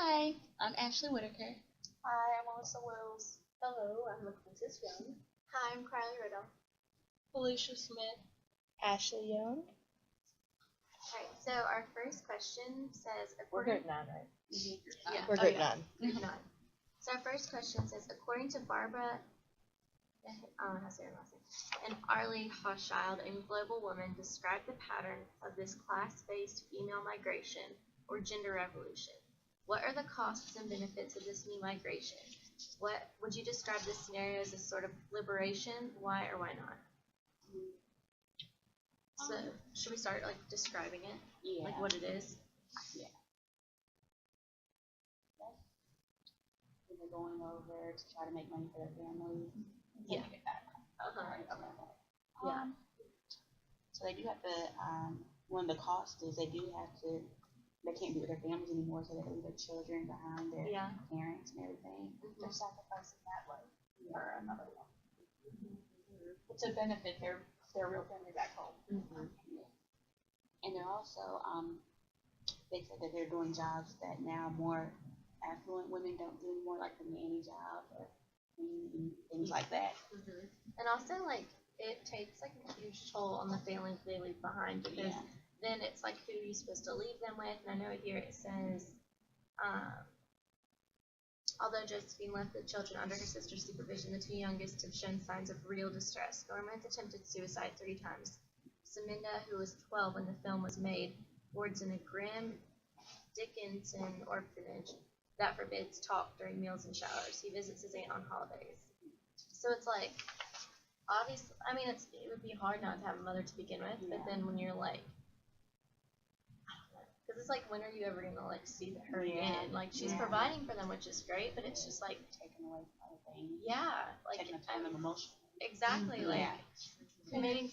Hi, I'm Ashley Whitaker. Hi, I'm Melissa Wills. Hello, I'm Princess Young. Hi, I'm Carly Riddle. Felicia Smith. Ashley Young. Alright, so our first question says, We're according grade 9, right? Yeah. We're grade 9. Grade 9. So our first question says, according to Barbara, I don't know how to say her last name, and Arlie Hochschild, a global woman, describe the pattern of this class-based female migration or gender revolution. What are the costs and benefits of this new migration? What would you describe this scenario as a sort of liberation? Why or why not? So, should we start like describing it? Yeah. Like what it is? They're going over to try to make money for their family. Yeah. Okay. Yeah. So they do have to, one of the costs is they can't be with their families anymore, so they leave their children behind, their Yeah. parents and everything. Mhm. They're sacrificing that life for another one. To benefit their real family back home. Mhm. And they're also, they said that they're doing jobs that now more affluent women don't do anymore, like the nanny job or cleaning, things like that. Mhm. And also like it takes like a huge toll on the families they leave behind because Yeah. then it's like who are you supposed to leave them with? And I know here it says, although Josephine left the children under her sister's supervision, the two youngest have shown signs of real distress. Norma has attempted suicide 3 times. Saminda, who was 12 when the film was made, boards in a grim Dickinson orphanage that forbids talk during meals and showers. He visits his aunt on holidays. So it's like, obviously, I mean, it would be hard not to have a mother to begin with, but Yeah. then when you're like, I don't know, because it's like, when are you ever gonna like see her Yeah. again? Like, she's Yeah. providing for them, which is great, but it's just like, Taking away from other things. yeah, like, Taking a time of emotion. exactly, like, Yeah. committing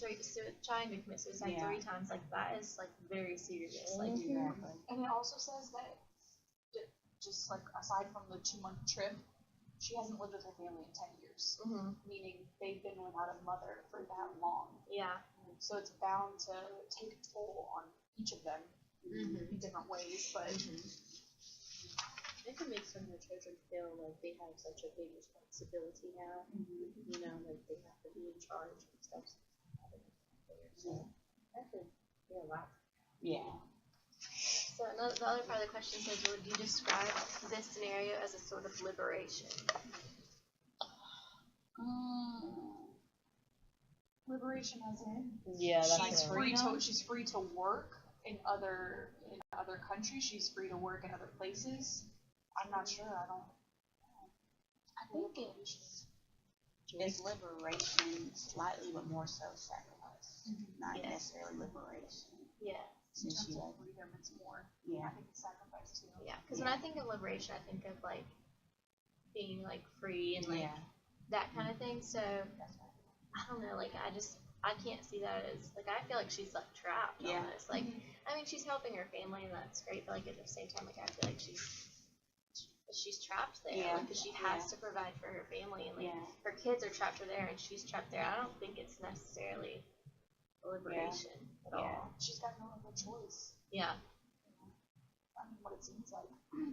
trying to commit suicide Yeah. 3 times, like, that is like very serious. Like, Exactly. And it also says that just like aside from the 2-month trip, she hasn't lived with her family in 10 years. mhm, Meaning they've been without a mother for that long. yeah, So it's bound to take a toll on each of them mhm, in different ways. But It can make some of the children feel like they have such a big responsibility now. Mm-hmm. You know, like they have to be in charge and stuff. So that could be a lot. Yeah. So the other part of the question says, would you describe this scenario as a sort of liberation? liberation as in Yeah, she's free to work in other countries. She's free to work in other places. I'm not sure. I think It's liberation slightly, but more so sacrifice. Not Yeah. necessarily liberation. Yeah, in Since terms you of freedom, it's more. yeah. I think it's sacrifice too. yeah. Because when I think of liberation, I think of like being like free and like Yeah. that kind of thing. So I don't know. Like I can't see that as like I feel like she's like trapped Yeah. almost. Like I mean she's helping her family and that's great, but like at the same time like I feel like she's trapped there. Yeah. Like 'cause she has Yeah. to provide for her family and like Yeah. her kids are trapped there and she's trapped there. I don't think it's necessarily a liberation at Yeah. all. She's got no other choice. Yeah. I mean, what it seems like.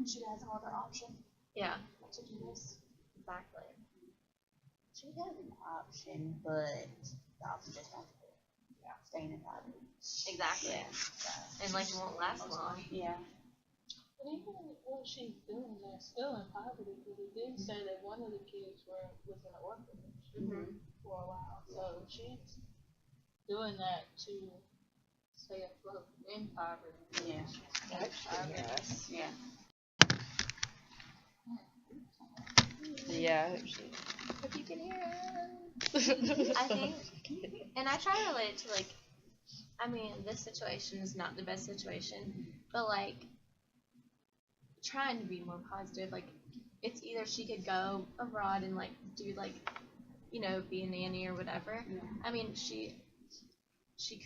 She has no other option Yeah. to do this. Exactly. She has an option, but the option just has to stay in poverty. Exactly. Yeah. So, And like it won't last long. yeah. But even what she's doing, they're still in poverty because it did say that one of the kids was in an orphanage Mhm. for a while. So she's doing that to stay afloat in poverty. Yeah. Yes. Yeah. Yeah. If you can hear it. I think, and I try to relate it to like, I mean, this situation is not the best situation, but like, trying to be more positive. Like, it's either she could go abroad and like do like, you know, be a nanny or whatever. Yeah. I mean, she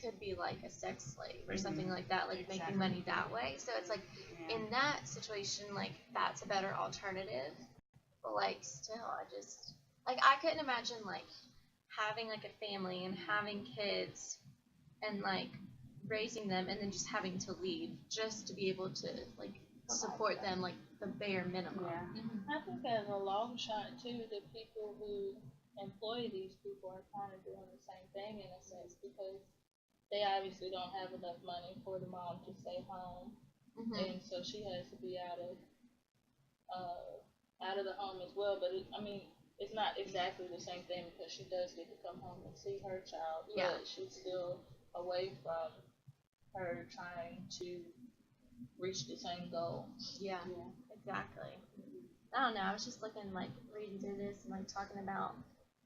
could be like a sex slave or something like that, like making money that way. So it's like, Yeah. in that situation, like that's a better alternative. But like still, I just like I couldn't imagine like having like a family and having kids and like raising them and then just having to leave just to be able to like support them like the bare minimum. Yeah. I think as a long shot too, the people who employ these people are kind of doing the same thing in a sense because they obviously don't have enough money for the mom to stay home, Mhm. and so she has to be out of the home as well. But I mean, it's not exactly the same thing because she does get to come home and see her child, Yeah. but she's still away from her trying to reach the same goal. Yeah, exactly. I don't know. I was just looking, like, reading through this and like talking about,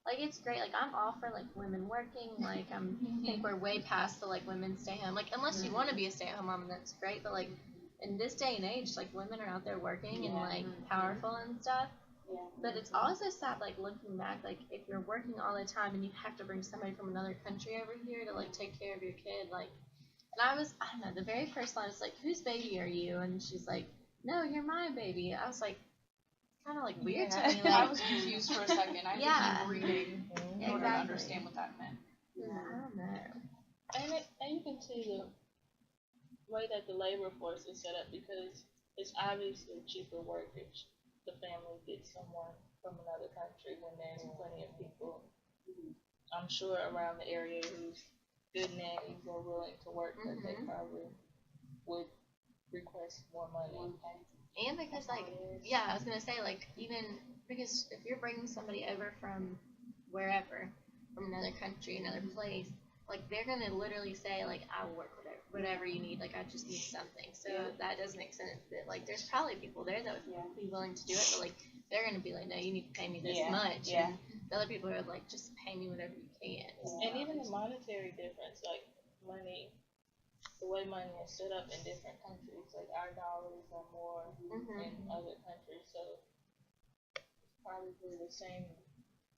like, it's great. Like, I'm all for like women working. Like, I think we're way past the like women stay home. Like, unless you want to be a stay at home mom, that's great. But like, in this day and age, like women are out there working and like powerful and stuff. Yeah. But it's also sad, like looking back, like if you're working all the time and you have to bring somebody from another country over here to like take care of your kid, like. And I don't know, the very first line was like, "Whose baby are you?" And she's like, "No, you're my baby." I was like, kind of like weird to me. Like, I was confused for a second. I had Yeah. to keep reading in order to Exactly. understand what that meant. I don't know. And you can see the way that the labor force is set up because it's obviously cheaper work if the family gets someone from another country when there's plenty of people, I'm sure, around the area who's good nannies or willing to work, but they probably would request more money. And because, like, yeah, I was going to say, like, even because if you're bringing somebody over from wherever, from another country, another place, like, they're going to literally say, like, I will work whatever you need. Like, I just need something. So that does make sense that, like, there's probably people there that would be willing to do it, but, like, they're going to be like, no, you need to pay me this much. Yeah. And the other people are like, just pay me whatever you can. And even the monetary difference, like money, the way money is set up in different countries, like our dollars are more in other countries, so it's probably the same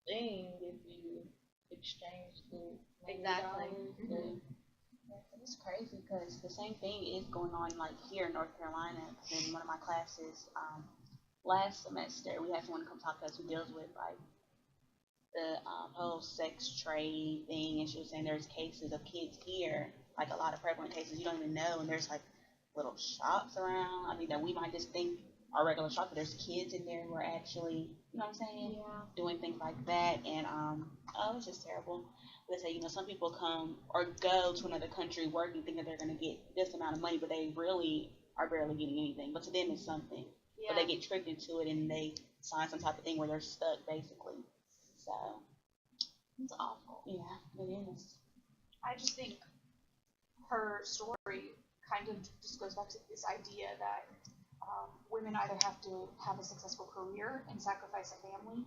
thing if you exchange the money Exactly. dollars. It's crazy because the same thing is going on like here in North Carolina. In one of my classes, last semester, we had someone come talk to us who deals with like the whole sex trade thing, and she was saying there's cases of kids here, like a lot of prevalent cases you don't even know, and there's like little shops around. I mean, that we might just think are regular shops, but there's kids in there who are actually, you know what I'm saying, doing things like that, and it's just terrible. They say, you know, some people come or go to another country working thinking they're going to get this amount of money, but they really are barely getting anything. But to them, it's something. Yeah. But they get tricked into it and they sign some type of thing where they're stuck, basically. So, It's awful. yeah, it is. I just think her story kind of just goes back to this idea that women either have to have a successful career and sacrifice a family,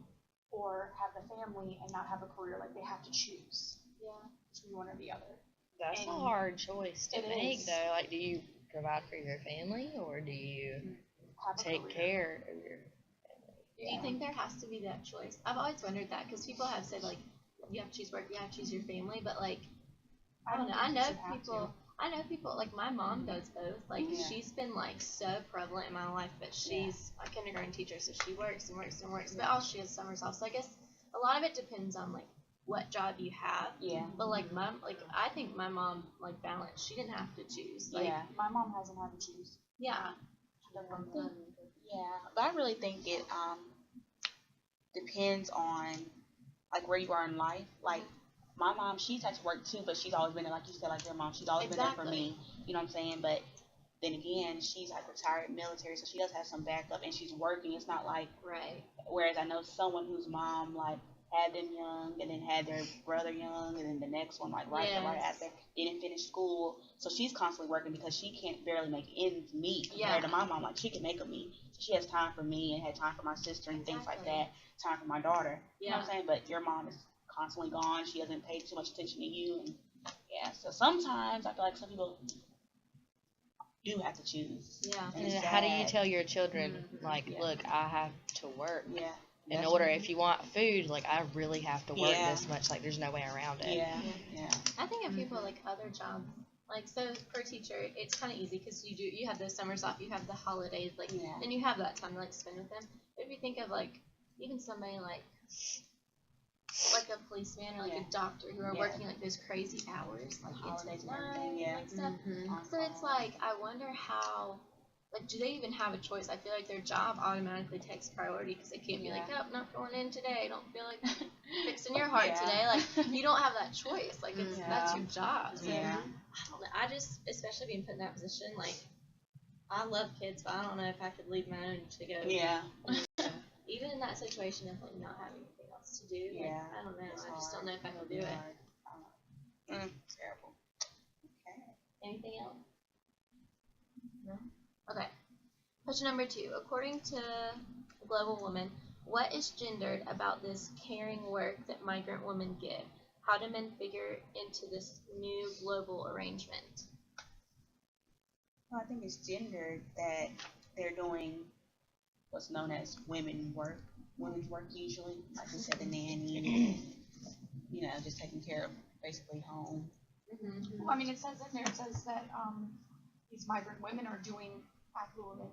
or have the family and not have a career. Like they have to choose. Yeah. Between one or the other. That's a And hard choice to it make, is. though. Like, do you provide for your family, or do you Have a take career. care of your Do you think there has to be that choice? I've always wondered that because people have said like you have to choose work, you have to choose your family, but like I don't know. I think know you should have people. I know people like my mom does both. Like she's been like so prevalent in my life, but she's a kindergarten teacher, so she works and works and works. But all she has summers off. So I guess a lot of it depends on like what job you have. Yeah. But like I think my mom like balanced. She didn't have to choose. Like Yeah. My mom hasn't had to choose. yeah. She doesn't. Yeah, but I really think it depends on like where you are in life. Like my mom, she's had to work too, but she's always been there, like you said, like your mom, she's always been there for me. You know what I'm saying? But then again, she's like retired military, so she does have some backup, and she's working. It's not like Right. whereas I know someone whose mom like had them young, and then had their brother young, and then the next one like right after didn't finish school, so she's constantly working because she can't barely make ends meet compared to my mom. Like she can make a meet, so she has time for me and had time for my sister and things like that, time for my daughter. You know what I'm saying? But your mom is constantly gone. She doesn't pay too much attention to you, and so sometimes I feel like some people do have to choose. Yeah. And And it's how do you sad. tell your children, like, look, I have to work. Yeah. In order, if you want food, like, I really have to work Yeah. this much. Like, there's no way around it. Yeah. I think if people like other jobs, like so for a teacher, it's kind of easy because you have those summers off, you have the holidays, like, and you have that time to like spend with them. But if you think of like even somebody like a policeman or like a doctor who are working like those crazy hours, like Holidays into and night everything, and like stuff. So it's like I wonder how like, do they even have a choice? I feel like their job automatically takes priority because they can't be like, oh, not going in today. Don't feel like fixing your heart today. Like, you don't have that choice. Like, it's that's your job. So, Yeah. I don't know. I just, especially being put in that position, like, I love kids, but I don't know if I could leave my own to go. Yeah. Even in that situation of like not having anything else to do. Like, Yeah. I don't know. It's I just hard. don't know if I It'll could be do it. hard. Terrible. Okay. Anything else? No? Okay. Question number 2. According to Global Woman, what is gendered about this caring work that migrant women give? How do men figure into this new global arrangement? Well, I think it's gendered that they're doing what's known as women's work usually. Like we said, the nanny, just taking care of basically home. Mm-hmm. Well, I mean, it says in there, it says that these migrant women are doing affluent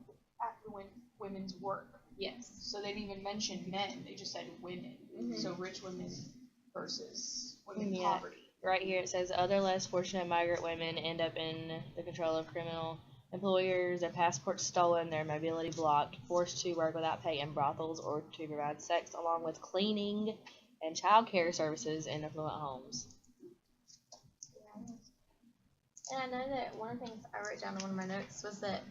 women's work. Yes. So they didn't even mention men; they just said women. Mhm. So rich women versus women in Yeah. poverty. Right here it says other less fortunate migrant women end up in the control of criminal employers, their passports stolen, their mobility blocked, forced to work without pay in brothels or to provide sex, along with cleaning and child care services in affluent homes. And I know that one of the things I wrote down in one of my notes was that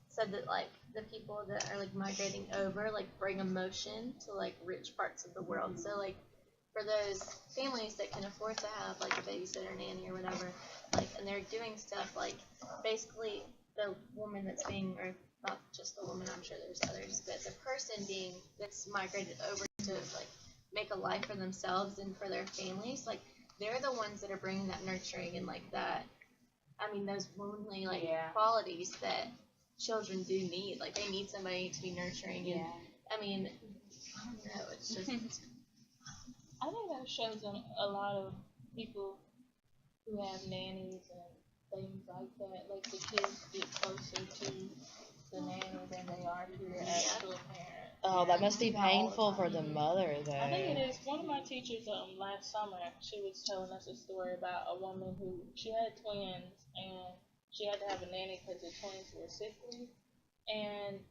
said that like the people that are like migrating over like bring emotion to like rich parts of the world. So like for those families that can afford to have like a babysitter, nanny, or whatever, like, and they're doing stuff like basically the woman that's being, or not just the woman, I'm sure there's others, but the person being that's migrated over to like make a life for themselves and for their families, like they're the ones that are bringing that nurturing and like that. I mean, those womanly like qualities that children do need. Like they need somebody to be nurturing. And I mean, I don't know. It's just. I think that shows a lot of people who have nannies and things like that. Like the kids get closer to the nanny than they are to their actual parent. Oh, that must be painful for the mother, though. I think it is. One of my teachers last summer, she was telling us a story about a woman who she had twins and she had to have a nanny because the twins were sickly.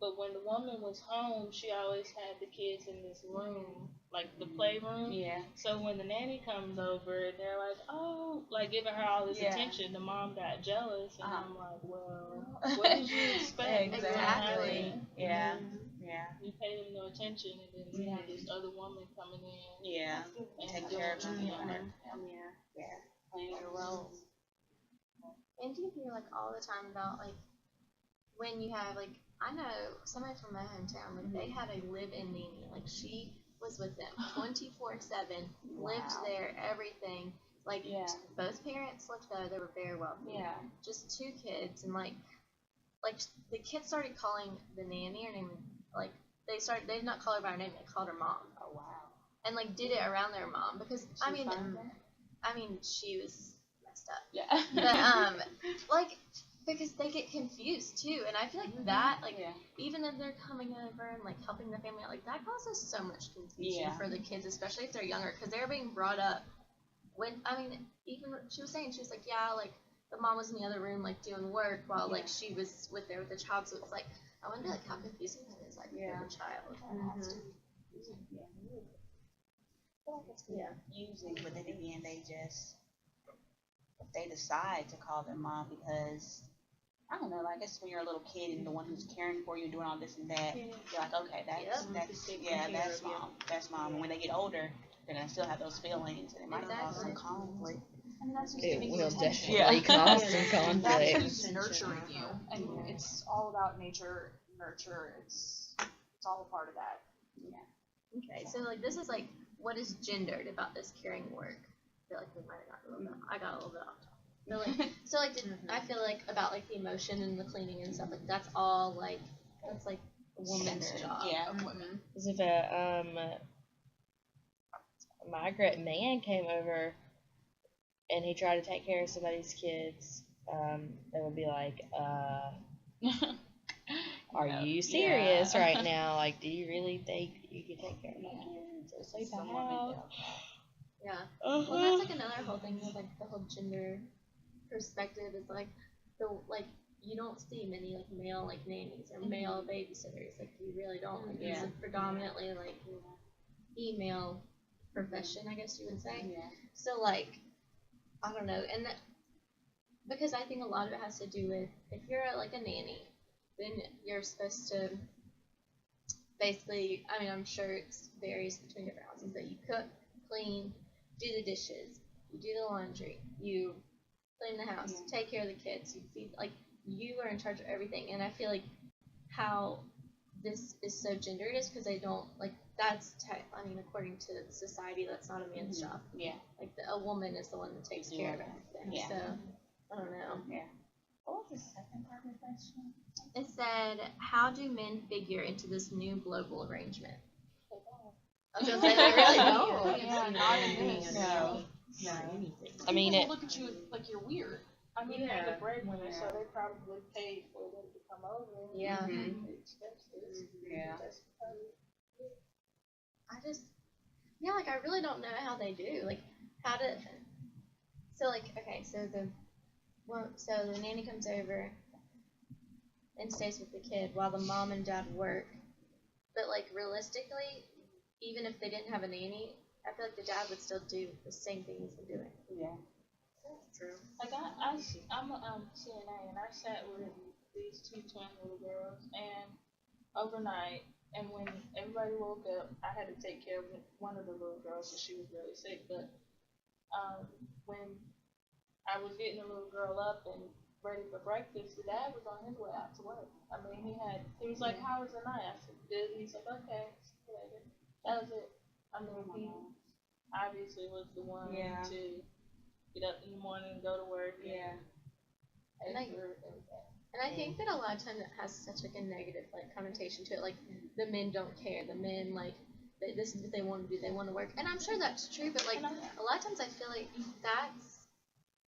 But when the woman was home, she always had the kids in this room, like the playroom. Yeah. So when the nanny comes over, they're like, oh, like giving her all this attention. The mom got jealous, and I'm like, well, what did you expect? Exactly. Yeah. You pay them no attention, and then you have this other woman coming in. Yeah. And Take doing care of them. Yeah. Playing your role. And do you hear like all the time about like when you have like, I know somebody from my hometown, like they had a live-in nanny, like she was with them 24/7, lived there, everything. Like both parents lived there, they were very wealthy. Yeah. Just 2 kids, and like the kids started calling the nanny her name, like they did not call her by her name, they called her mom. Oh wow. And like did it around their mom because I mean she was messed up. Yeah. But like because they get confused too, and I feel like that like even if they're coming over and like helping the family out, like that causes so much confusion for the kids, especially if they're younger, because they're being brought up when even she was saying, she was like, yeah, like the mom was in the other room like doing work while like she was there with the child, so it's like I wonder like how confusing that is like for the child. Using, but then again, they decide to call their mom because I don't know. I guess when you're a little kid and the one who's caring for you, doing all this and that, you're like, okay, that's mom. That's mom. And when they get older, they're gonna still have those feelings, and it might cause some conflict. And that's just It giving you will attention. definitely cause some That's conflict. who's nurturing you, and it's all about nature, nurture. It's all a part of that. Okay, so like this is like what is gendered about this caring work? I feel like we might have gotten a little bit. I got a little bit off topic. So like I feel like about like the emotion and the cleaning and stuff, like that's all like that's like a woman's job. Yeah. Of women. As if a migrant man came over and he tried to take care of somebody's kids, they would be like, are you serious right now? Like, do you really think you can take care of my kids or sleep in the house? Yeah. Well, that's like another whole thing with like the whole gender perspective is like the like you don't see many like male like nannies or male babysitters. Like you really don't. Like it's Yeah. a predominantly like female profession, I guess you would say. Yeah. So like, I don't know, and that, because I think a lot of it has to do with if you're like a nanny, then you're supposed to basically. I mean, I'm sure it varies between different houses, but you cook, clean, do the dishes, you do the laundry, you clean the house, take care of the kids, you feed. Like you are in charge of everything, and I feel like how this is so gendered is because they don't like that's I mean according to society that's not a man's job. Yeah. Like a woman is the one that takes care of everything. Yeah. So I don't know. Yeah. What was the second part of the question? It said, how do men figure into this new global arrangement? I was gonna say they really don't. Yeah, not in this. No. Not anything. I mean, People it, look at you like you're weird. I mean, they're Yeah. the breadwinner, so they probably paid for them to come over. Yeah. Mhm. The expenses. Yeah. That's probably I just, yeah, like I really don't know how they do. Like, how to. So like, okay, so the nanny comes over and stays with the kid while the mom and dad work. But like realistically, even if they didn't have a nanny, I feel like the dad would still do the same thing he's been doing. Yeah. True. like I'm a CNA, and I sat with these two twin little girls, and overnight, and when everybody woke up, I had to take care of one of the little girls because she was really sick. But when I was getting the little girl up and ready for breakfast, the dad was on his way out to work. I mean, he was like, "How was the night?" I said, "Good." He's like, "Okay, see you later." That was it. I mean, he obviously was the one Yeah. to get up in the morning and go to work. Yeah. And And for everything. And I think that a lot of times it has such like a negative like connotation to it. Like the men don't care. The men like this is what they want to do. They want to work. And I'm sure that's true. But like a lot of times I feel like that's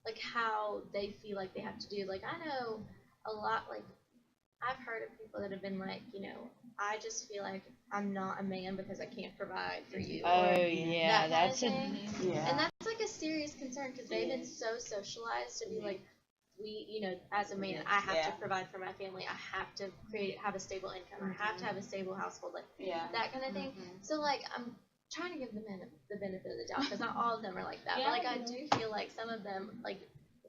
like how they feel like they have to do. Like I know a lot. Like I've heard of people that have been like, you know, I just feel like I'm not a man because I can't provide for you. oh or yeah, that kind that's of a, thing. Yeah. And that's like a serious concern because they've been so socialized to be like, we, you know, as a man, I have to provide for my family. I have to have a stable income. I have to have a stable household, like Yeah. that kind of thing. So like, I'm trying to give the men the benefit of the doubt because not all of them are like that. Yeah, But like, I do feel like some of them like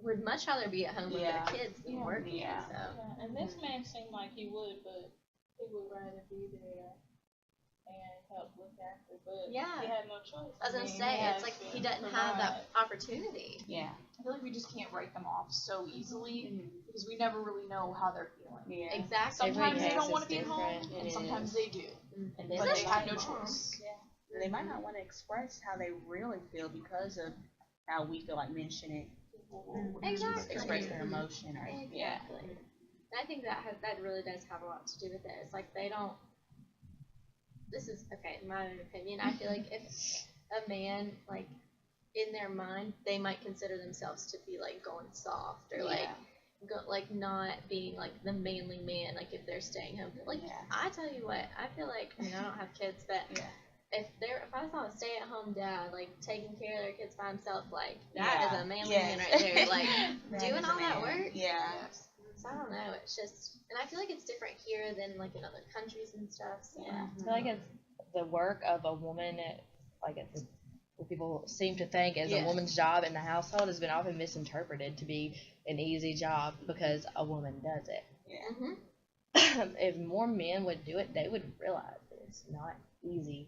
would much rather be at home with Yeah. their kids than working. Yeah. So Yeah, and this man seemed like he would, but he would rather be there and help look after. But Yeah. he had no choice. I was gonna mean, say, has it's like to he doesn't have that provide. opportunity. Yeah. I feel like we just can't write them off so easily because we never really know how they're feeling. Yeah. Exactly. Sometimes they case don't is want to be home, different. and It sometimes is. they do. and But then they have no choice. They might not want to express how they really feel because of how we feel like men shouldn't Exactly. express their emotion or yeah. Exactly. And I think that really does have a lot to do with it. It's like they don't. This is okay, in my own opinion. I feel like if a man like in their mind they might consider themselves to be like going soft or like like not being like the manly man, like if they're staying home. Like I tell you what, I feel like I mean I don't have kids, but if I saw a stay at home dad like taking care of their kids by himself, like that is a manly man right there. Like doing all that work. Yeah. So I don't know. It's just, and I feel like it's different here than like in other countries and stuff. So. Yeah. I feel like it's the work of a woman, like it's what people seem to think is a woman's job in the household has been often misinterpreted to be an easy job because a woman does it. Yeah. If more men would do it, they would realize it's not easy.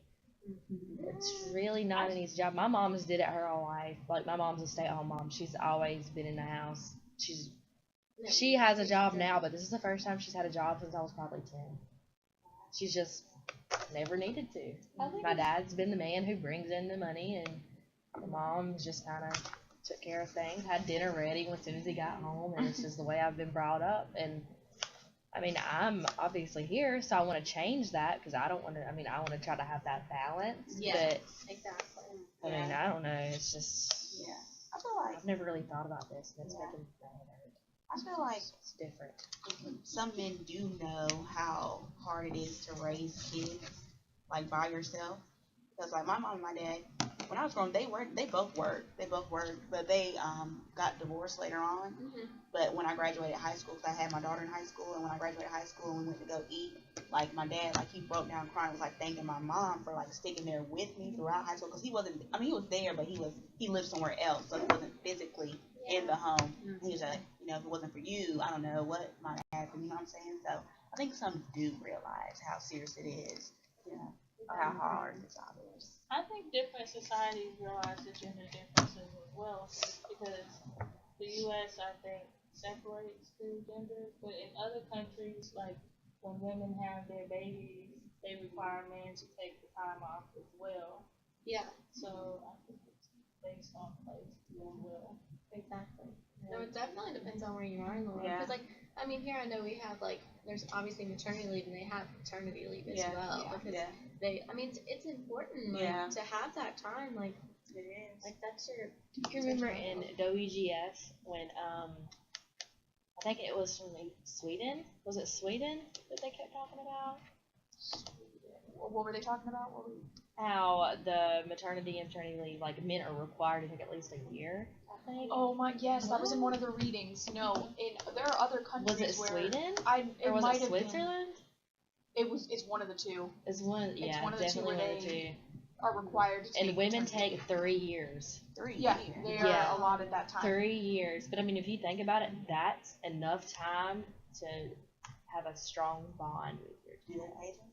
It's really not an easy job. My mom's did it her whole life. Like my mom's a stay-at-home mom. She's always been in the house. She has a job now, but this is the first time she's had a job since I was probably 10. She's just never needed to. My dad's been the man who brings in the money, and my mom just kind of took care of things, had dinner ready as soon as he got home, and it's just the way I've been brought up. And I mean, I'm obviously here, so I want to change that because I don't want to. I mean, I want to try to have that balance. Yeah. But Exactly. I mean, I don't know. It's just Yeah. I feel like I've never really thought about this, and it's making my head hurt. I feel like It's different. some men do know how hard it is to raise kids like by yourself. Because like my mom and my dad, when I was growing, they both worked, but they got divorced later on. Mhm. But when I graduated high school, because I had my daughter in high school, and when I graduated high school and we went to go eat, like my dad, like he broke down crying, was like thanking my mom for like sticking there with me throughout high school, because he wasn't, I mean he was there, but he lived somewhere else, so he wasn't physically in the home. And he was like, you know, if it wasn't for you, I don't know what might have happened. You know what I'm saying? So I think some do realize how serious it is, you know, or how hard the job is. I think different societies realize the gender differences as well, because the U.S. I think separates the genders, but in other countries, like when women have their babies, they require men to take the time off as well. Yeah, So I think it's based on place as well. exactly. No, it definitely depends on where you are in the world. Yeah. Because, like, I mean, here I know we have, like, there's obviously maternity leave and they have paternity leave as well. Because I mean, it's important, like, Yeah. to have that time. Like, It is. like that's your. You remember in WGS when I think it was from Sweden. Was it Sweden that they kept talking about? What were they talking about? What were How the maternity and paternity leave, like men are required to take at least a year. I think. Oh my, yes, that was in one of the readings. No, there are other countries Was it where Sweden it or was might it have been. Switzerland? It's one of the two. It's one. Yeah, one of the two definitely where one of the two. Are required to take. And women maternity take 3 years. 3 Yeah, years. they Yeah. are allotted that time. 3 years. But I mean, if you think about it, that's enough time to have a strong bond with your Do they pay them?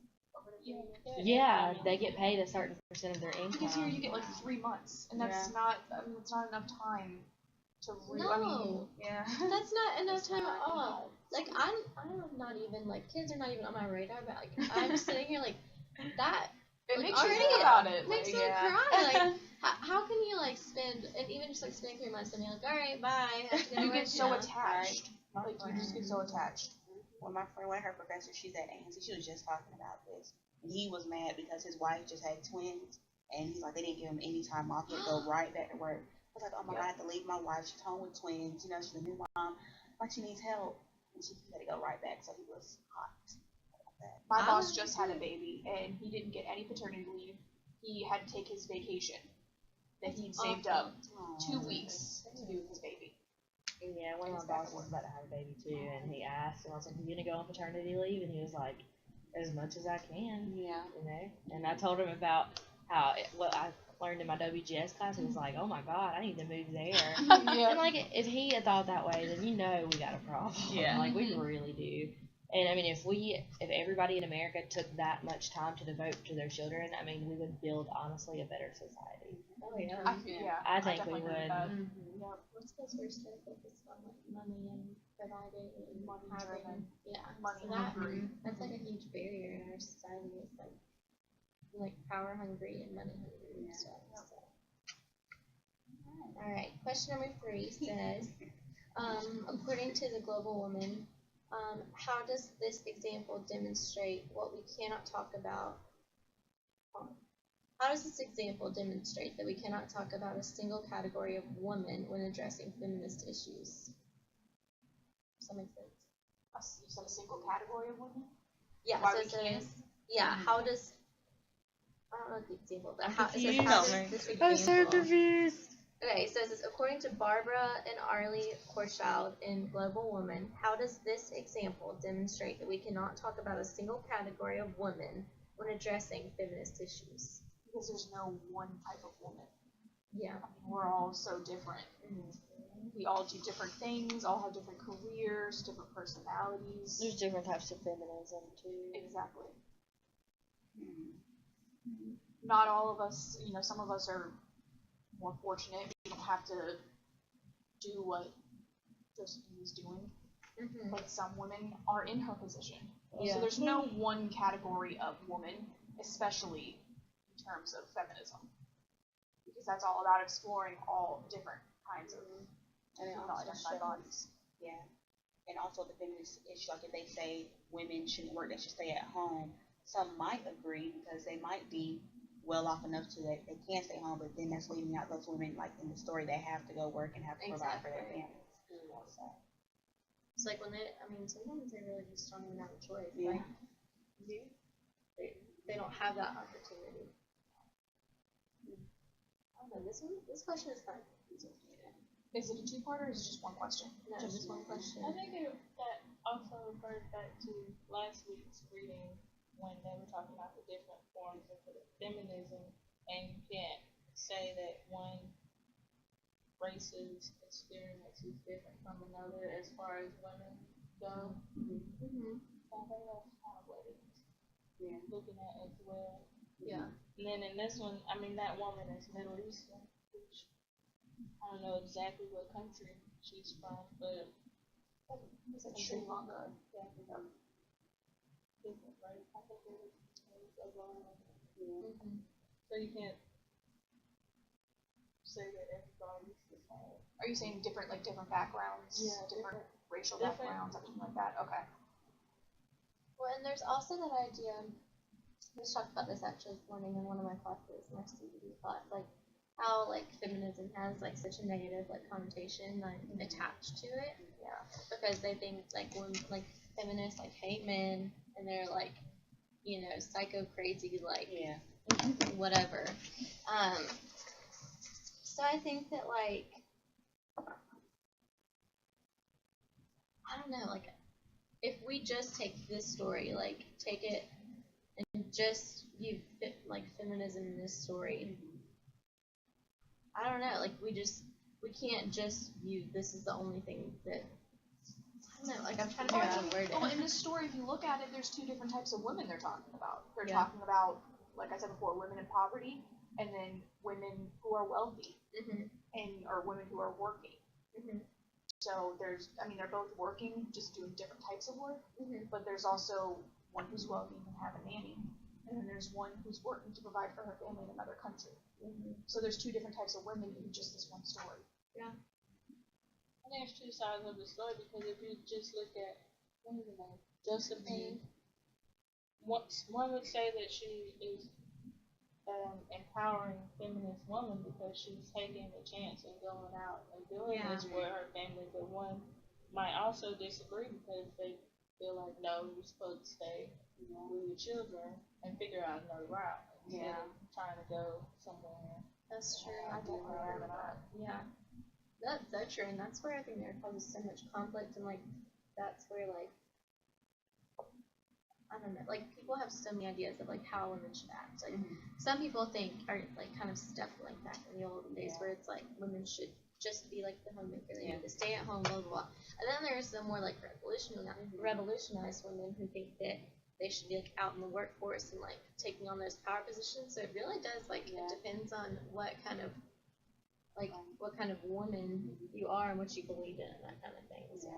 Yeah, they get paid a certain percent of their income. Because here you get like 3 months, and that's not. I mean, it's not enough time to. I mean, No, Yeah. that's not enough It's time not, at all. Like, I'm not even, like, kids are not even on my radar, but, like, I'm sitting here, like, that. it Like, makes you already think about it. makes like, me yeah. cry. Like, how can you, like, spend, and even just, like, spending 3 months and be like, alright, bye. Have to go to you work get so now. attached. My Like, you just get friend- so attached. Well, my friend, one of her professors, she's at ANC, she was just talking about this. And he was mad because his wife just had twins, and he's like, they didn't give him any time off. He had to go right back to work. I was like, oh my God, I have to leave my wife. She's home with twins. You know, she's a new mom. Like, she needs help. And she had to go right back, so he was hot about that. My I boss was just had a baby, and he didn't get any paternity leave. He had to take his vacation that he'd saved up Aw. 2 weeks to do with his baby. Yeah, one of my bosses was about to have a baby too, and he asked, and I was like, "You gonna go on paternity leave?" And he was like, "As much as I can," Yeah. you know. And I told him about how what I learned in my WGS class. He was like, "Oh my God, I need to move there." And like, if he had thought that way, then you know we got a problem. Yeah. Like we really do. And I mean, if everybody in America took that much time to devote to their children, I mean, we would build honestly a better society. Oh, yeah. I think we definitely agree with would. that. Yep. What's those words that focus on, like, money and providing and Money having? driven. Yeah. Money So hungry. that's like a huge barrier in our society. It's like power hungry and money hungry and stuff. So. All right. Question number 3 says, according to the Global Woman, how does this example demonstrate what we cannot talk about? How does this example demonstrate that we cannot talk about a single category of woman when addressing feminist issues? Does that make sense? You said a single category of women? Yeah, Why so we it can't? says, yeah, how does, I don't know the example, but I'm how, it says, confused. how Tell does me. this example, confused. okay, so it says, according to Barbara and Arlie Korschild in Global Woman, how does this example demonstrate that we cannot talk about a single category of women when addressing feminist issues? Because there's no one type of woman. Yeah. I mean, we're all so different. We all do different things, all have different careers, different personalities. There's different types of feminism too. Exactly. Hmm. Not all of us, you know, some of us are more fortunate. We don't have to do what Josephine is doing. Mm-hmm. But some women are in her position. Yeah. So there's no one category of woman, especially in terms of feminism. Because that's all about exploring all different kinds of And it female also identified shows- bodies. Yeah. And also the feminist issue, like if they say women shouldn't work, they should stay at home. Some might agree because they might be well off enough to that they can stay home, but then that's leaving out those women, like in the story, they have to go work and have to provide for their Exactly. families. So, It's like when sometimes they really just don't even have a choice. Yeah. Like, they don't have that opportunity. don't know, this question is kind of confusing to me. Is it a two-parter or is it just one question? No, just one question. I think that also refers back to last week's reading when they were talking about the different forms of feminism, and you can't say that one race's experience is different from another as far as women go. Mm-hmm. So I think that's kind of what it's looking at as well. Yeah. And then in this one, I mean, that woman is Middle Eastern, which I don't know exactly what country she's from, but Is it Sri Lanka? different, right? I think it was Oklahoma. Mm-hmm. So you can't say that everybody's the same. Are you saying different backgrounds? Yeah, Different racial different. backgrounds, something like that? Okay. Well, and there's also that idea. We just talked about this actually this morning in one of my classes, my CBD class, like how like feminism has like such a negative like connotation like attached to it. Yeah. Because they think like women like feminists like hate men and they're like, you know, psycho crazy like whatever. So I think that like I don't know, like if we just take this story, like take it and just view like feminism in this story, I don't know, like we can't just view this is the only thing that I don't know, like I'm trying to figure out how to word it. Well, in this story, if you look at it, there's two different types of women they're talking about. They're Yeah. talking about, like I said before, women in poverty, and then women who are wealthy, Mm-hmm. or women who are working. Mm-hmm. So they're both working, just doing different types of work, Mm-hmm. but there's also one who's wealthy and can have a nanny, and then there's one who's working to provide for her family in another country. Mm-hmm. So there's two different types of women in just this one story. I think it's two sides of the story because if you just look at what is her name? Josephine, one would say that she is empowering feminist woman because she's taking the chance and going out and doing this for her family, but one might also disagree because they feel like no, you're supposed to stay with your children and figure out another route instead of trying to go somewhere. That's true. I definitely agree with that. Yeah. That's so true, and that's where I think there causes so much conflict, and like that's where like I don't know, like people have so many ideas of like how women should act. Like some people think are like kind of stuff like back in the old days where it's like women should just be like the homemaker, they need to stay at home, blah blah blah. And then there's the more like revolutionized women who think that they should be like out in the workforce and like taking on those power positions. So it really does like it depends on what kind of woman you are and what you believe in and that kind of thing. So.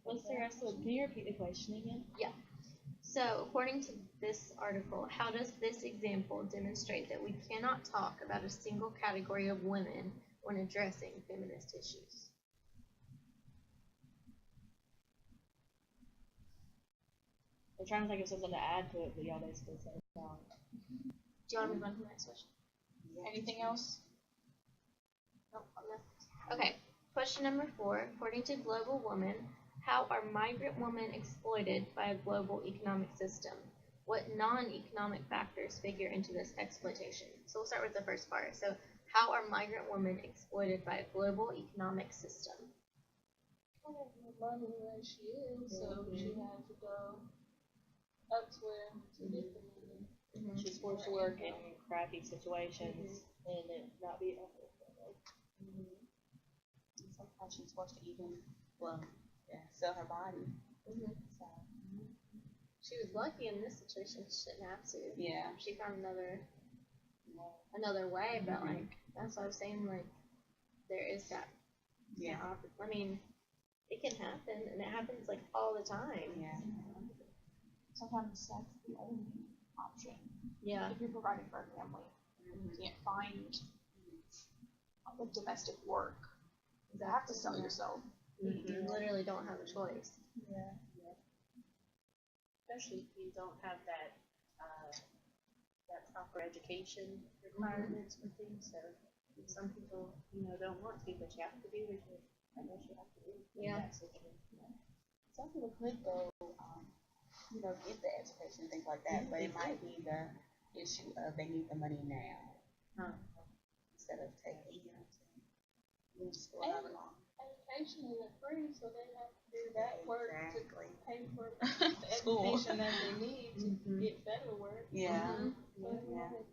What's the rest of it? Can you repeat the question again? So, according to this article, how does this example demonstrate that we cannot talk about a single category of women when addressing feminist issues? I'm trying to think of something to add to it, but y'all basically said it all. Do you want to move on to the next question? Anything else? Nope. Okay. Question number 4. According to Global Woman, how are migrant women exploited by a global economic system? What non-economic factors figure into this exploitation? So we'll start with the first part. So how are migrant women exploited by a global economic system? Money where she is, so she has to go elsewhere to get the money. Mm-hmm. She's forced to work in crappy situations and it not be ethical. Sometimes she's forced to even, sell her body. Mm-hmm. So, She was lucky in this situation. She didn't have to. yeah. She found another way, but like that's what I was saying. Like there is that. Yeah. I mean, it can happen, and it happens like all the time. Yeah. Sometimes that's the only option. Yeah. If you're providing for a family, you can't find the domestic work. You have to sell yourself. You literally don't have a choice. Especially if you don't have that proper education requirements for things. So some people, don't want to, but you have to do what I guess you have to do in that situation. Some people could go, get the education and things like that, but it might be the issue of they need the money now Huh. instead of taking, school And however long. education isn't free, so they have to do that work to Exactly. pay for the School. education that they need to Mhm. get better work. Yeah. So it's Yeah. like,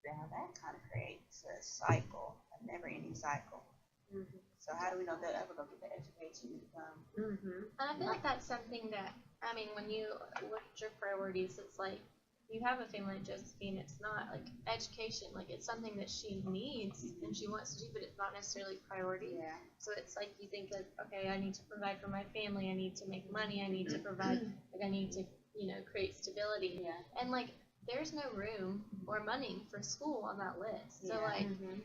Now that kind of creates a cycle, a never-ending cycle. Mhm. So how do we know they'll ever go get the education to become? Mhm. And I feel like that's something that, I mean, when you look at your priorities, it's like you have a family like Josephine, it's not like education, like it's something that she needs and she wants to do, but it's not necessarily priority. Yeah. So it's like you think like, okay, I need to provide for my family, I need to make money, I need to provide, like I need to, create stability. Yeah. And like there's no room or money for school on that list. So Yeah.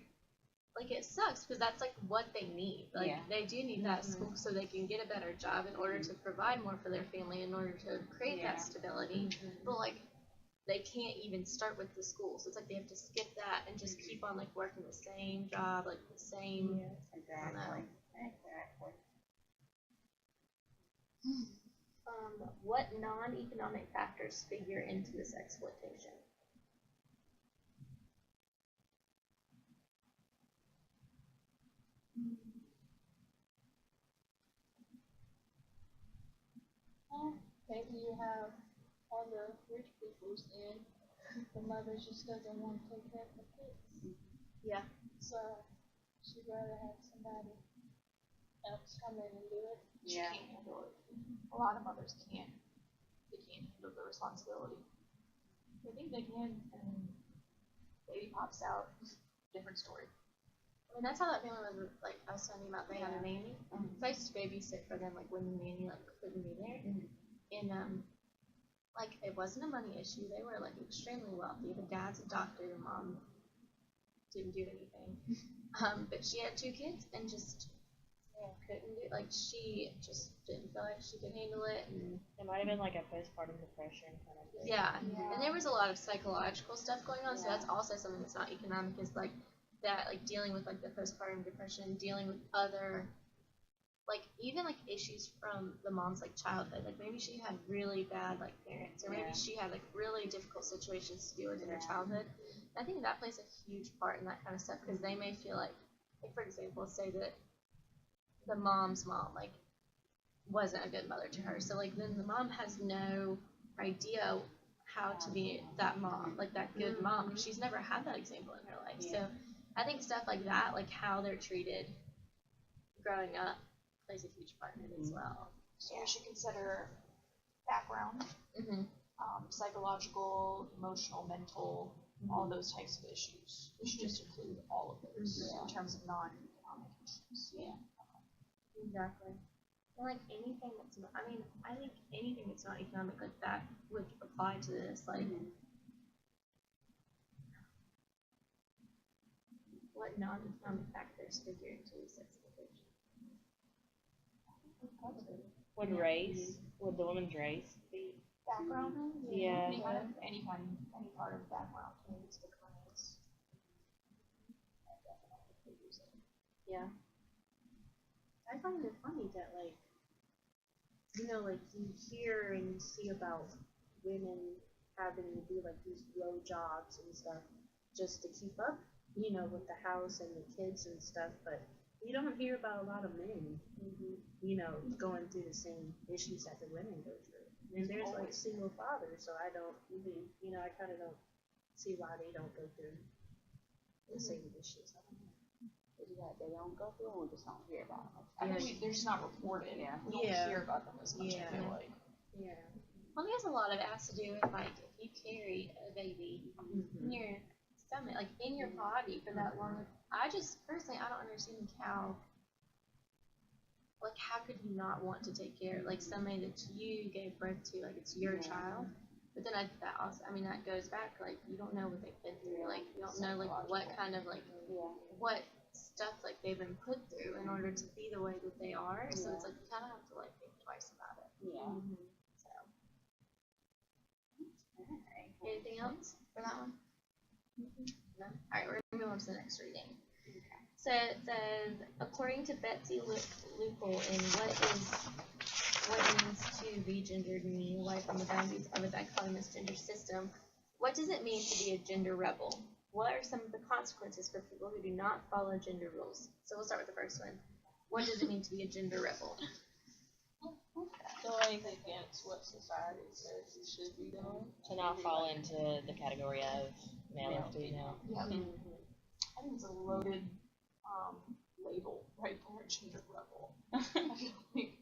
like it sucks because that's like what they need. Like Yeah. they do need that school so they can get a better job in order to provide more for their family, in order to create Yeah. that stability. But like they can't even start with the school, so it's like they have to skip that and just keep on like working the same job, like the same. Exactly. Exactly. What non-economic factors figure into this exploitation? maybe you have all the rich people's and the mother just doesn't want to take care of the kids. Yeah. So she'd rather have somebody else come in and do it. She Yeah. can't handle it. A lot of mothers can't. They can't handle the responsibility. I think they can, and baby pops out. Different story. I mean, that's how that family was, like, I was telling you about, they had a nanny. So I used to babysit for them, like, when the nanny, like, couldn't be there. And, like, it wasn't a money issue. They were, like, extremely wealthy. The dad's a doctor, the mom didn't do anything. But she had 2 kids and just couldn't do, like, she just didn't feel like she could handle it. And It might have been like a postpartum depression kind of thing. yeah. And there was a lot of psychological stuff going on, so that's also something that's not economic, is like that, like dealing with like the postpartum depression, dealing with other, like even like issues from the mom's like childhood, like maybe she had really bad like parents, or maybe Yeah. she had like really difficult situations to deal with in her childhood. I think that plays a huge part in that kind of stuff, because they may feel like for example, say that the mom's mom like wasn't a good mother to her, so like then the mom has no idea how to be that mom, like that good mom, because she's never had that example in her life. So I think stuff like that, like how they're treated growing up, plays a huge part in it as well. So we should consider background, Mm-hmm. psychological, emotional, mental, all those types of issues. We should just include all of those in terms of non-economic issues. Yeah. Exactly. And like anything that's not, I mean, I think anything that's not economic like that would apply to this. Like, what non-economic factors figure into this exploitation? Would race, would the woman's race be? Background? Yeah. Any part of background needs to come in. Yeah. I find it funny that, like, like you hear and you see about women having to do like these low jobs and stuff just to keep up, with the house and the kids and stuff, but you don't hear about a lot of men, going through the same issues that the women go through. And there's like single fathers, so I don't even, I kind of don't see why they don't go through the same issues. I don't know. They don't go through, and we just don't hear about them. I think they're just not reported. Yeah. We don't Yeah. hear about them as much, I feel like. Yeah. Well, I guess a lot of it has to do with like if you carry a baby in your stomach, like in your body for that long. I just personally, I don't understand how. Like, how could you not want to take care of like somebody that you gave birth to, like it's your child? But then that also, I mean, that goes back like you don't know what they've been through, like you don't know like what kind of like what stuff like they've been put through in order to be the way that they are. So it's like you kind of have to like think twice about it. Yeah. So. Anything else for that one? No? Alright, we're going to move on to the next reading. So it says, according to Betsy Loophole in What It Means to Be Gendered Me, Away from the Boundaries of a Dichotomous Gender System, What does it mean to be a gender rebel? What are some of the consequences for people who do not follow gender rules? So we'll start with the first one. What does it mean to be a gender rebel? Going against what society says you should be doing. To not fall into the category of male or female. Yeah. I think it's a loaded label right there, gender rebel. I feel like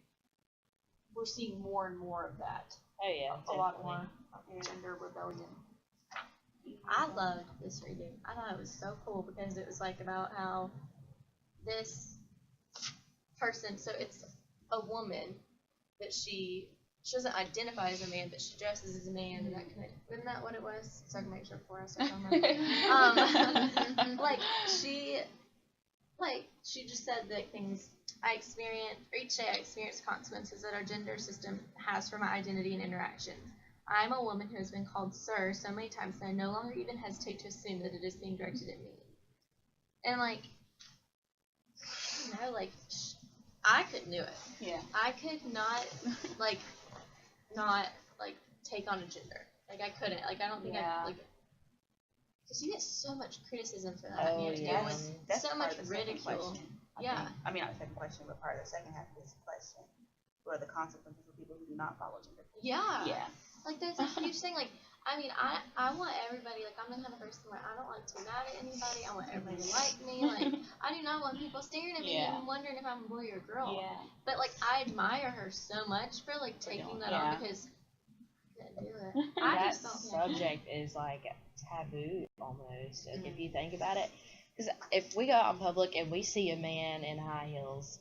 we're seeing more and more of that. Oh yeah, A lot definitely. more of gender rebellion. I loved this reading. I thought it was so cool because it was like about how this person, so it's a woman that she doesn't identify as a man, but she dresses as a man, and that kind of, isn't that what it was? So I can make sure before I start talking about she just said that things I experience, or each day I experience consequences that our gender system has for my identity and interactions. I am a woman who has been called sir so many times that I no longer even hesitate to assume that it is being directed at me. And like, I couldn't do it. Yeah. I could not take on a gender. Like I couldn't. Like I don't think Yeah. I like. Because you get so much criticism for that. Oh, and you're yeah. dealing with That's so part much of the second ridicule. question, I Yeah. think. I mean, not the second question, but part of the second half of this question. What are the consequences for people who do not follow gender? Yeah. Yeah. Like there's a huge thing. Like I mean, I want everybody. Like I'm the kind of person where I don't like to be mad at anybody. I want everybody to like me. Like I do not want people staring at me Yeah. and wondering if I'm a boy or a girl. Yeah. But like I admire her so much for like taking that Yeah. on because I couldn't do it. I That just don't. Yeah. subject is like taboo almost, like, if you think about it. Because if we go out in public and we see a man in high heels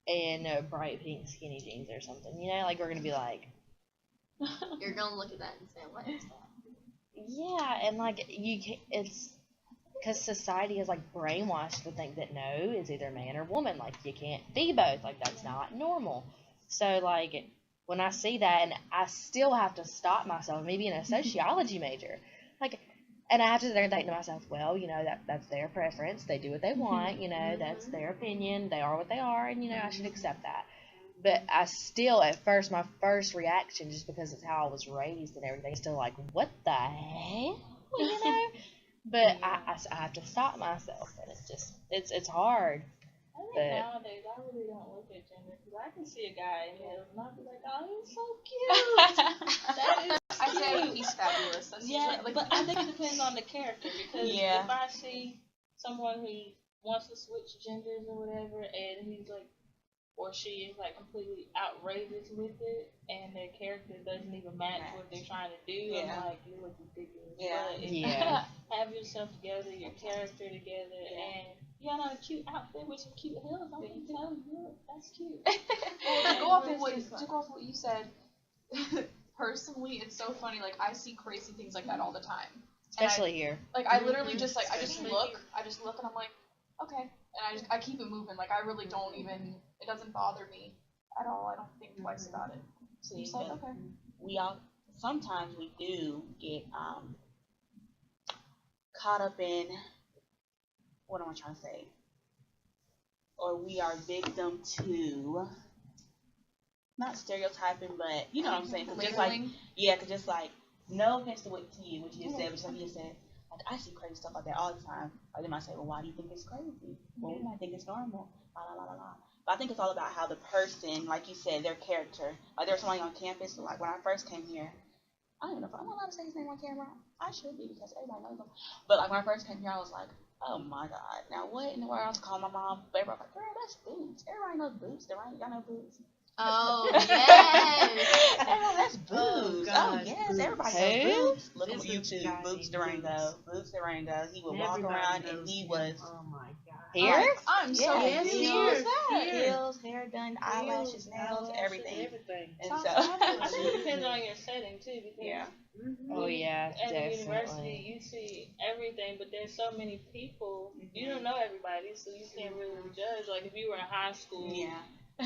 and bright pink skinny jeans or something, you know, like we're gonna be like, You're gonna look at that and say, what is that? yeah, and like you can, it's because society has like brainwashed to think that no is either man or woman, like you can't be both, like that's not normal. So like when I see that, and I still have to stop myself, maybe in a sociology major, like, and I have to sit there and think to myself, well, you know, that's their preference, they do what they want, you know, that's their opinion, they are what they are, and you know, I should accept that. But I still, at first, my first reaction, just because it's how I was raised and everything, is still like, what the hell, you know? But I have to stop myself, and it's just, it's hard. I think But- nowadays I really don't look at gender because I can see a guy in heels and I'll be like, oh, he's so cute. That is I say he's fabulous. That's yeah, like, but I think it depends on the character because Yeah. if I see someone who wants to switch genders or whatever and he's like, or she is like completely outrageous with it and their character doesn't even match what they're trying to do, Yeah. I'm like, you look ridiculous. Yeah. But if Yeah. you have yourself together, your character together, and you got on a cute outfit with some cute heels, I'm gonna tell you, look, that's cute. well, to go off of what you said, personally, it's so funny. Like I see crazy things like that all the time. And Especially here. I literally just I just Especially look, here. and I'm like, okay, and I keep it moving. Like I really don't even. It doesn't bother me at all. I don't think twice about it. See, Just like but okay. we all sometimes we do get caught up in what am I trying to say? Or we are victim to not stereotyping, but you know what I'm saying? 'Cause just like Labeling. yeah, 'cause just like no offense to what you just said, but just like you just said, like I see crazy stuff like that all the time. Like they might say, well, why do you think it's crazy? Well, we might think it's normal. La la la la la. But I think it's all about how the person, like you said, their character. Like there was somebody on campus, like when I first came here, I don't even know if I'm allowed to say his name on camera. I should be because everybody knows him. But like when I first came here, I was like, oh my god, now what in the world? I was calling my mom, but everybody was like, girl, that's Boots. Everybody knows Boots, right? Y'all know Boots. Oh yes. Oh, that's Boots. gosh, yes, Boots. everybody Who? knows Boots. Look him on There's a YouTube, guy Boots named Durango. Boots Durango. He would walk Everybody around and knows he him. was Oh my god. Here? I'm so Yeah, confused. yes, Who is here, that? here. heels, hair done, eyelashes, nails, everything. Everything. And Sounds so I think it depends on your setting too because yeah. Oh yeah, at the university definitely. you see everything, but there's so many people, you don't know everybody, so you can't really judge. Like if you were in high school, Yeah.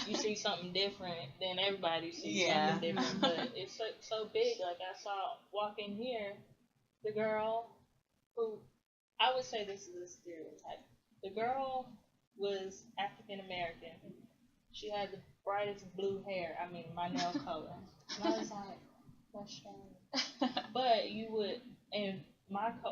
you see something different, then everybody sees Yeah. something different. But it's so big. Like I saw walking here, the girl who, I would say this is a stereotype. The girl was African American. She had the brightest blue hair. I mean, my nail color. And I was like, That's strange. But you would, in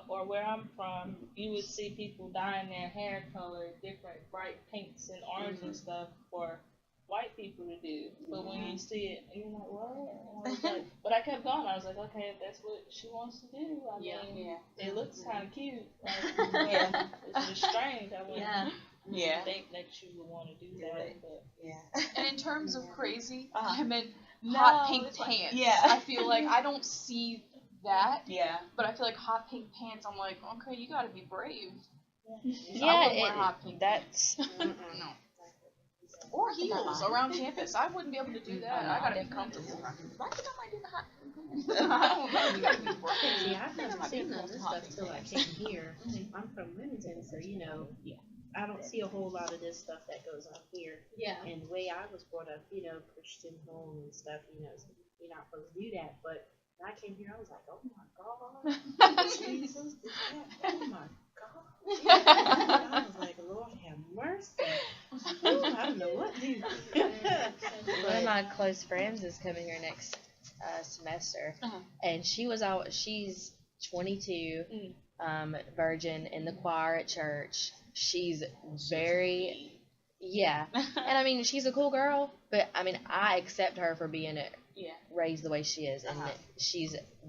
or where I'm from, you would see people dyeing their hair color different, bright pinks and orange and stuff for white people to do. But when you see it, you're like, what? And I was like, but I kept going. I was like, okay, if that's what she wants to do, I mean, it looks kind of cute. Like, Yeah. It's just strange. I wouldn't Yeah. think that you would want to do that. But Yeah. And in terms of crazy, Uh-huh. I meant No, hot pink it's like- pants. Yeah. I feel like I don't see that, Yeah. but I feel like hot pink pants. I'm like, okay, you gotta be brave. Yeah, I wouldn't wear hot pink that's No. Or heels around campus. I wouldn't be able to do that. I gotta be comfortable. Why think I might do the hot pink pants? I don't know. You gotta be brave. See, I've never seen none of this stuff till I came here. I'm from Wilmington, so I don't see a whole lot of this stuff that goes on here. Yeah. And the way I was brought up, Christian home and stuff, so you're not supposed to do that. But when I came here, I was like, oh my God, Jesus, oh my God. I was like, Lord have mercy. Ooh, I don't know what to do. one of my close friends is coming here next semester, and she's 22, virgin in the choir at church. She's very, and I mean, she's a cool girl, but I mean, I accept her for being raised the way she is, and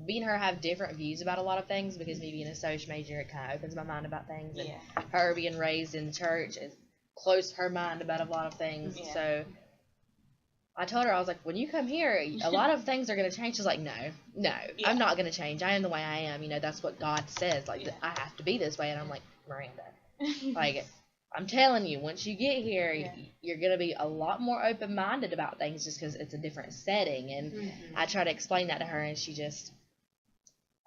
me and her have different views about a lot of things, because me being a social major, it kind of opens my mind about things, and her being raised in the church is closed her mind about a lot of things. So I told her, I was like, when you come here, a lot of things are going to change. She's like, no, I'm not going to change. I am the way I am. That's what God says. Like, I have to be this way. And I'm like, Miranda, like, I'm telling you, once you get here, you're going to be a lot more open-minded about things, just because it's a different setting. And I try to explain that to her, and she just,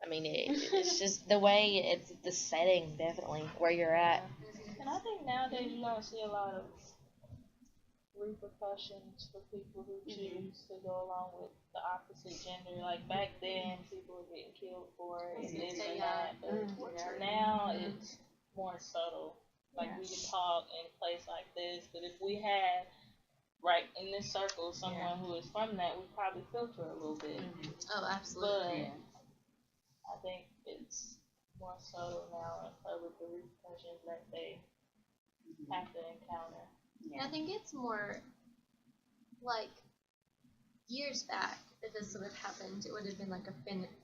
I mean, it's just the way, it's the setting, definitely, where you're at. And I think nowadays you don't see a lot of repercussions for people who choose to go along with the opposite gender. Like back then, people were getting killed for it, and this and that. But now it's more subtle. Like we can talk in a place like this, but if we had right in this circle someone who is from that, we probably filter a little bit. Oh, absolutely. But I think it's more subtle now with the repercussions that they have to encounter. And I think it's more like years back, if this would have happened, it would have been like a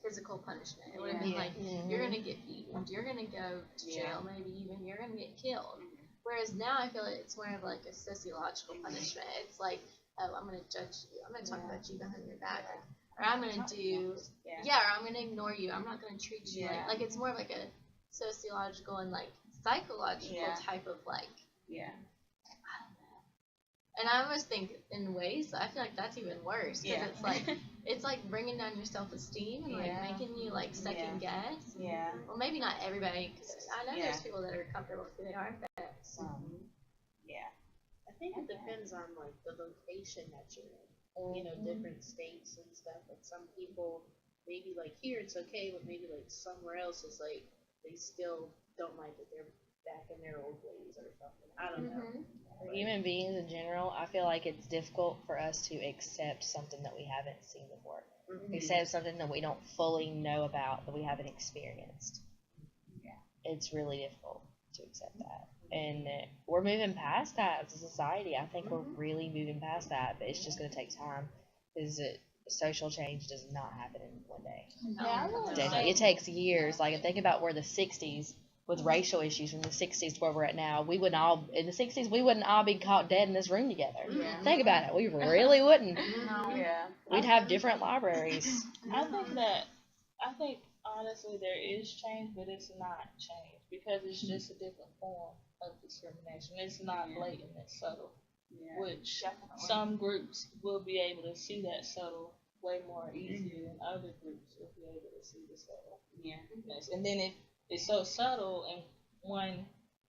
physical punishment. It would have been like, you're going to get beaten, you're going to go to jail, maybe even you're going to get killed. Whereas now I feel like it's more of like a sociological punishment. It's like, oh, I'm going to judge you, I'm going to talk about you behind your back, or I'm going to do, or I'm going to ignore you, I'm not going to treat you like it's more of like a sociological and like psychological type of like, and I almost think in ways I feel like that's even worse, because it's like bringing down your self-esteem and like making you like second guess. Well, maybe not everybody, because I know there's people that are comfortable with who they are, but I think it depends on like the location that you're in. Different states and stuff. Like some people, maybe like here it's okay, but maybe like somewhere else is like they still don't like that they're back in their old ways or something. I don't know. For human beings in general, I feel like it's difficult for us to accept something that we haven't seen before. Accept something that we don't fully know about, that we haven't experienced. It's really difficult to accept that. And we're moving past that as a society. I think we're really moving past that, but it's just going to take time, because social change does not happen in one day. Definitely. It takes years. Like, think about where the 60s, with racial issues from the 60s to where we're at now, in the 60s, we wouldn't all be caught dead in this room together. Think about it. We really wouldn't. We'd have different libraries. I think honestly there is change, but it's not change, because it's just a different form of discrimination. It's not blatant, it's subtle. Which some groups will be able to see that subtle way more easier than other groups will be able to see the subtle. And then if it's so subtle and one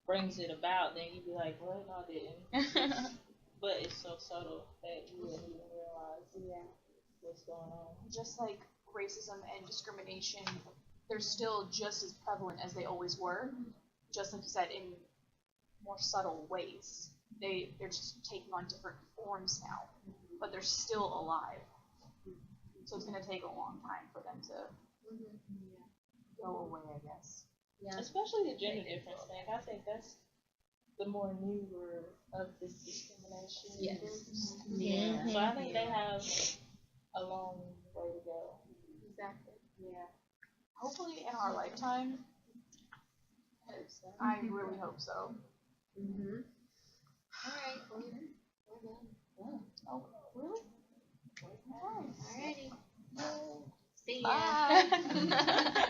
brings it about, then you'd be like, well, no, I didn't. But it's so subtle that you wouldn't even realize what's going on. Just like racism and discrimination, they're still just as prevalent as they always were, just like you said, in more subtle ways. They're just taking on different forms now, but they're still alive. So it's gonna take a long time for them to go away, I guess. Yeah. Especially the gender difference thing. I think that's the more newer of this discrimination. Yes. Yeah. So I think they have a long way to go. Exactly. Yeah. Hopefully in our lifetime. I really hope so. Mhm. All right. We're done. Oh, really? Alrighty. See ya. Bye.